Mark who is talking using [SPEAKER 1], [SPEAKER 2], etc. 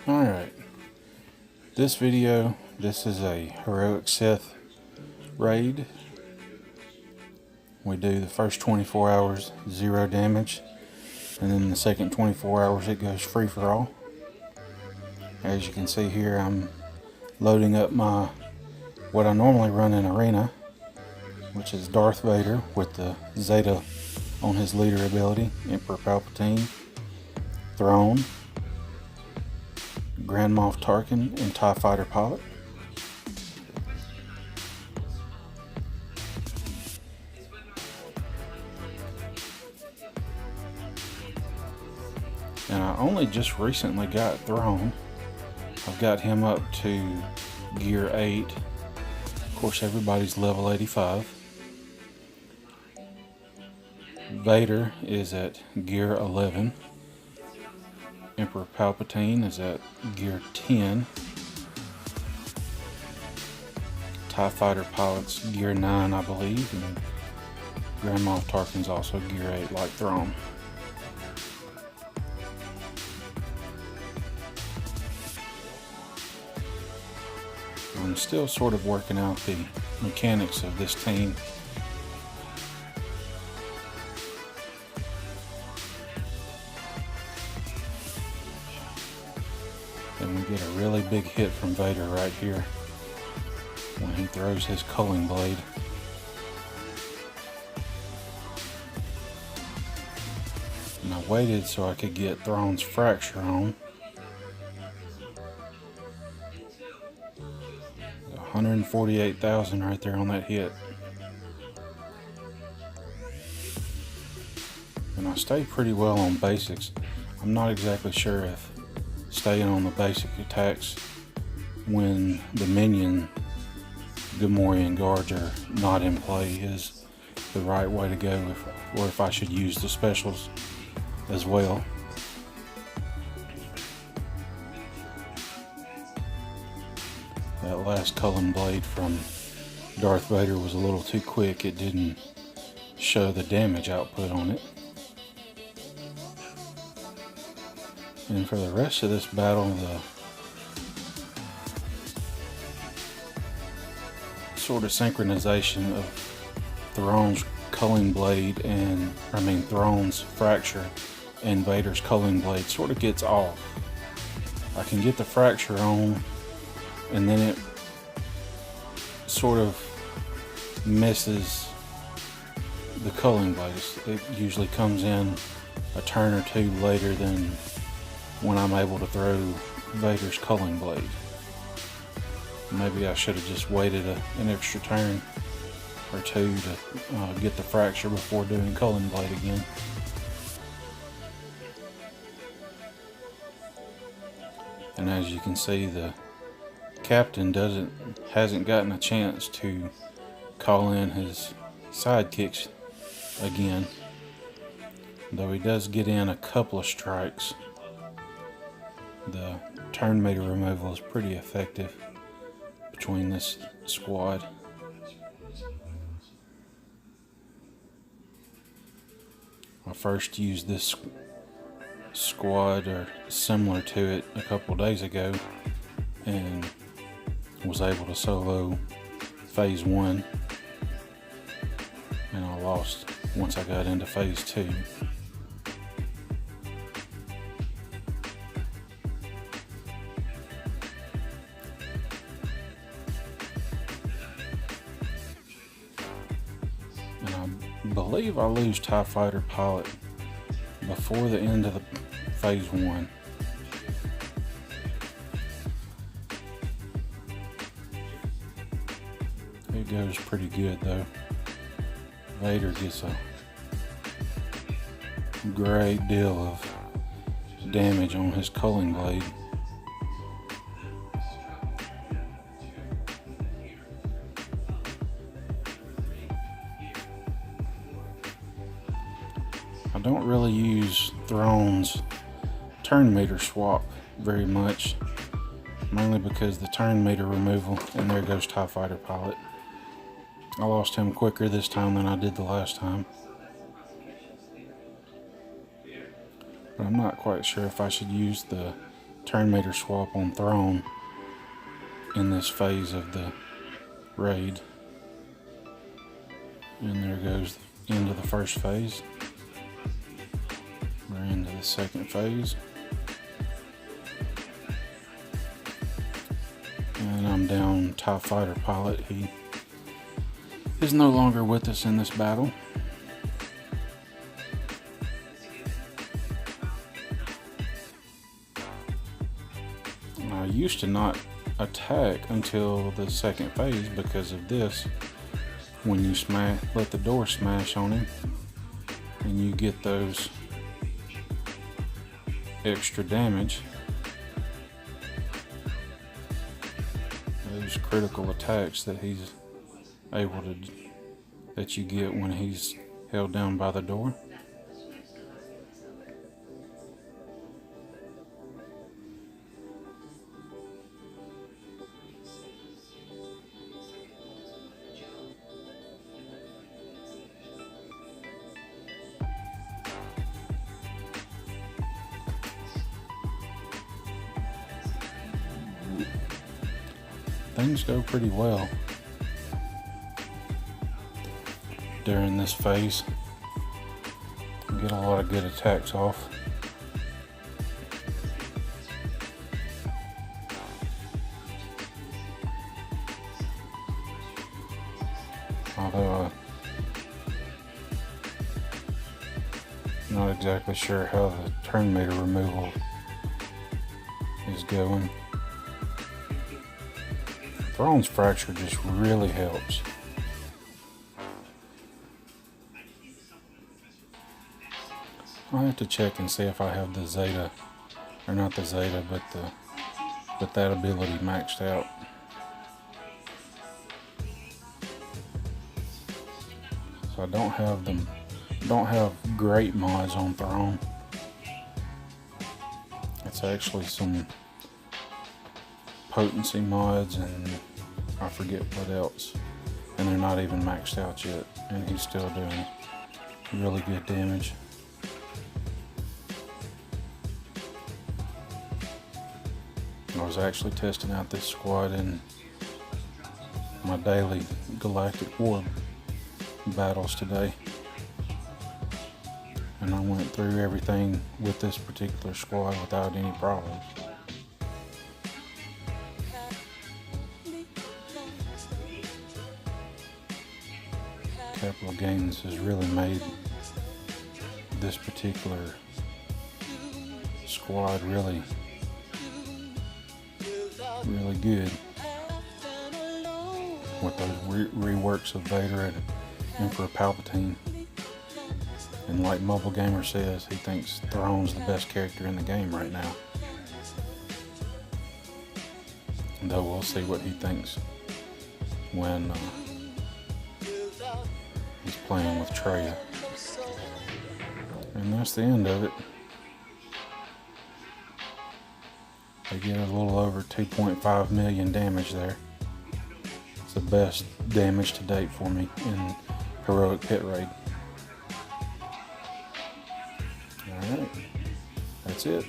[SPEAKER 1] Alright, this is a Heroic Sith raid. We do the first 24 hours 0 damage, and then the second 24 hours it goes free for all. As you can see here, I'm loading up what I normally run in Arena, which is Darth Vader with the Zeta on his leader ability, Emperor Palpatine, Throne, Grand Moff Tarkin, and TIE Fighter Pilot. And I only just recently got Throne. I've got him up to gear 8. Of course, everybody's level 85. Vader is at gear 11. Emperor Palpatine is at gear 10. TIE Fighter Pilot's gear 9, I believe. And Grand Moff Tarkin's also gear 8, like Throne. I'm still sort of working out the mechanics of this team. And we get a really big hit from Vader right here when he throws his culling blade. And I waited so I could get Thrawn's fracture on. 148,000 right there on that hit. And I stay pretty well on basics. I'm not exactly sure if staying on the basic attacks when the minion Gamorrean guards are not in play is the right way to go, or if I should use the specials as well. That last culling blade from Darth Vader was a little too quick. It didn't show the damage output on it. And for the rest of this battle, the sort of synchronization of Thrawn's culling blade and Thrawn's fracture and Vader's culling blade sort of gets off. I can get the fracture on, and then it sort of misses the culling blades. It usually comes in a turn or two later than when I'm able to throw Vader's culling blade. Maybe I should have just waited an extra turn or two to get the fracture before doing culling blade again. And as you can see, the captain hasn't gotten a chance to call in his sidekicks again, though he does get in a couple of strikes. The turn meter removal is pretty effective between this squad. I first used this squad, or similar to it, a couple days ago, and was able to solo phase 1, and I lost once I got into phase 2. And I believe I lose TIE Fighter Pilot before the end of the phase 1. It goes pretty good though. Vader gets a great deal of damage on his culling blade. I don't really use Thrawn's turn meter swap very much, mainly because the turn meter removal, and there goes TIE Fighter Pilot. I lost him quicker this time than I did the last time. But I'm not quite sure if I should use the turn meter swap on Throne in this phase of the raid. And there goes the end of the first phase. We're into the second phase. And I'm down TIE Fighter pilot. He is no longer with us in this battle. I used to not attack until the second phase because of this. When you let the door smash on him, and you get those extra damage, those critical attacks that he's able to, that you get when he's held down by the door. Things go pretty well during this phase. You get a lot of good attacks off. Although I'm not exactly sure how the turn meter removal is going. Throne's fracture just really helps. I'll have to check and see if I have the Zeta, or not the Zeta, but that ability maxed out. So I don't have great mods on Throne. It's actually some potency mods and I forget what else, and they're not even maxed out yet, and he's still doing really good damage. I was actually testing out this squad in my daily Galactic War battles today, and I went through everything with this particular squad without any problems. Capital Games has really made this particular squad really good with those reworks of Vader and Emperor Palpatine. And like Mobile Gamer says, he thinks Thrawn's the best character in the game right now. Though we'll see what he thinks when he's playing with Traya. And that's the end of it. They get a little over 2.5 million damage there. It's the best damage to date for me in Heroic Pit Raid. Alright, that's it.